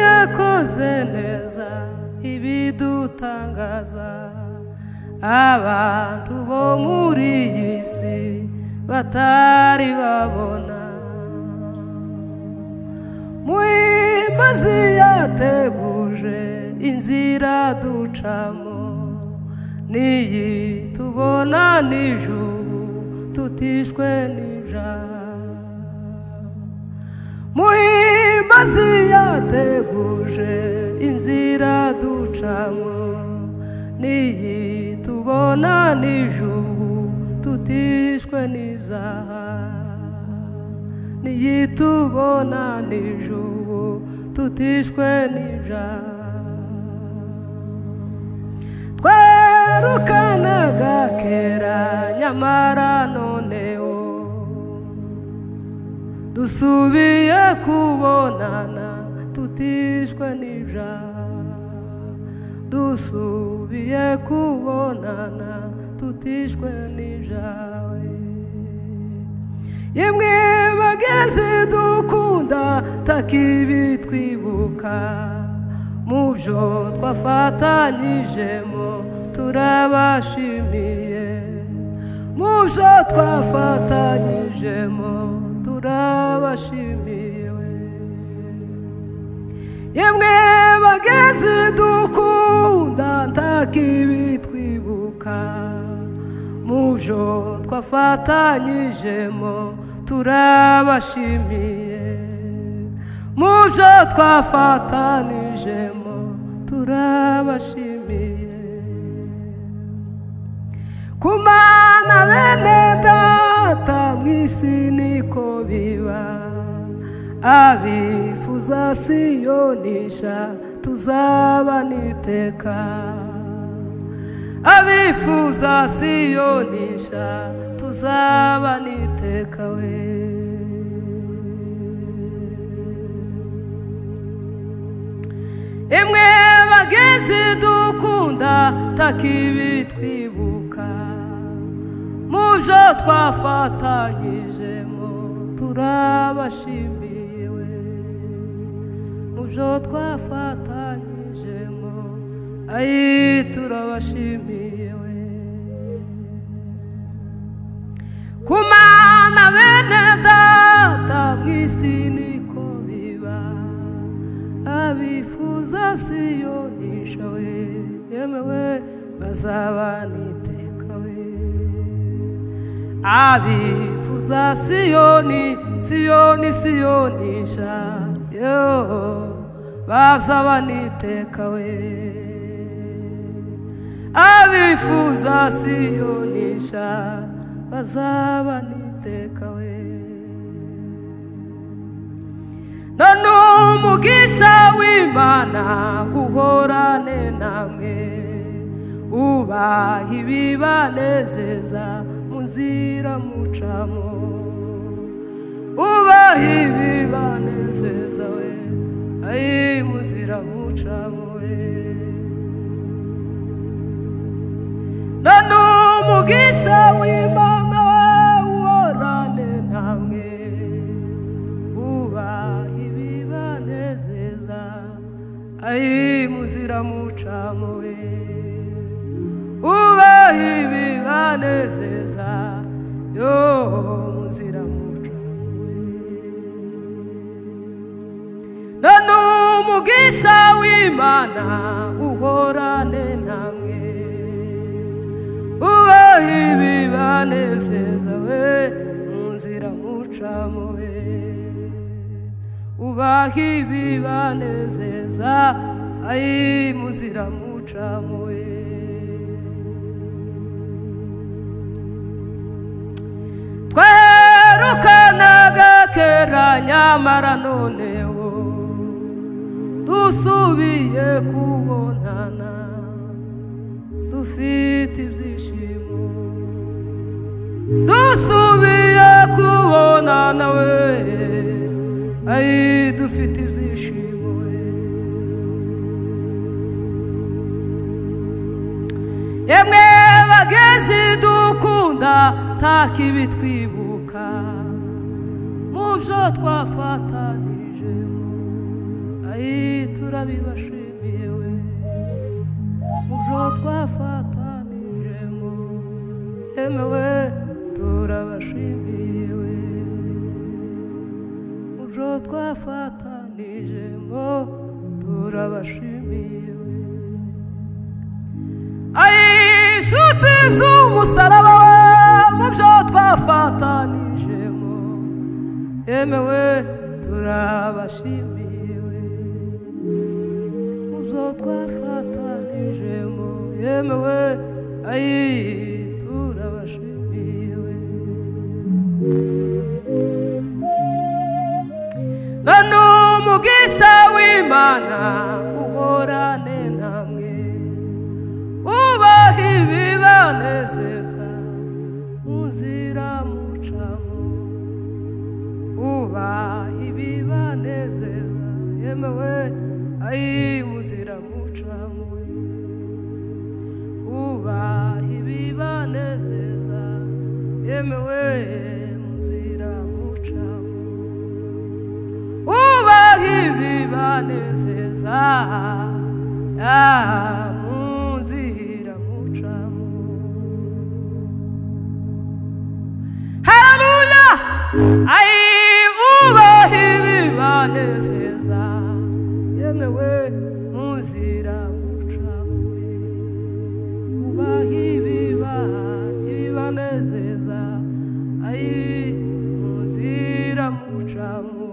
yakoze neza ibidutangaza abantu bo muri iyi si batari babona. Muhimbazi yateguje inzira ducamo, niyi tubona nijuru tutishwe n'ibyaha. Muhimbazi yateguje inzira ducamo, niyi tubona nijuru tutishwe n'ibyaha. Niyi tubona nijuru tutishwe n'ibyaha. Twerukanaga kera nyamara noneho dusubiye kubonana tutishwe n'ibyaha. Dusubiye kubonana tutishwe n'ibyaha. Yemwe bageze dukunda takibi twibuka, mubyo twafatanyijemo turabashimiye. Mubyo twafatanyijemo turabashimiye. Yemwe bageze dukunda takibi twibuka, mubyo twafatanyijemo turabashimiye. Mubyo twafatanyijemo turabashimiye. Kumana bene data mw'isi niko biba, abifuza siyonisha tuzaba niteka. Abifuza siyonisha tuzaba niteka we. Emwe bageze dukunda takibi twibuka, mubyo twafatanyijemo turabashimiye. Mubyo twafatanyijemo ayi turabashimiye. Kumana bene data mw'isi niko biba, abifuza siyonisha we. Yemewe bazaba niteka we. Abifuza siyonisha yo bazaba niteka we. Abifuza siyonisha bazaba niteka we. None umugisha w'Imana uhorane namwe, ubaha ibibanezeza mu nzira mucamo. Ubaha ibibanezeza we, ayi mu nzira mucamo we. None umugisha w'Imana uhorane namwe, ubaha ibibanezeza ayi mu nzira mucamo we. Ubaha ibibanezeza yo mu nzira mucamo we. None umugisha w'Imana uhorane namwe, ubaha ibibanezeza we mu nzira mucamo we. Ubaha ibibanezeza ayi mu nzira mucamo we. Twerukanaga kera nyamara noneho dusubiye kubonana dufite ibyishimo. Dusubiye kubonana we, ayi dufite ibyishimo we. Yemwe bageze dukunda takibi twibuka, mubyo twafatanyijemo ayi turabibashimiye we mujo twafatanijemo yemewe turabashimiye we mujo twafatanijemo turabashimiye we inshuti z'umusaraba we mubyo twafatanijemo yemewe turabashimiye we mubyo twafatanijemo yemewe turabashimiye we none umugisha w'Imana uhorane namwe ubaha ibibanezeza muzira mucamo ubaha ibibanezeza yemewe muzira mucamo ubaha ibibanezeza yemewe muzira mucamo ubaha ibibanezeza muzira mucamo. Haleluya ubaha ibibanezeza yemewe muzira mucamo ubaha ibibanezeza muzira mucamo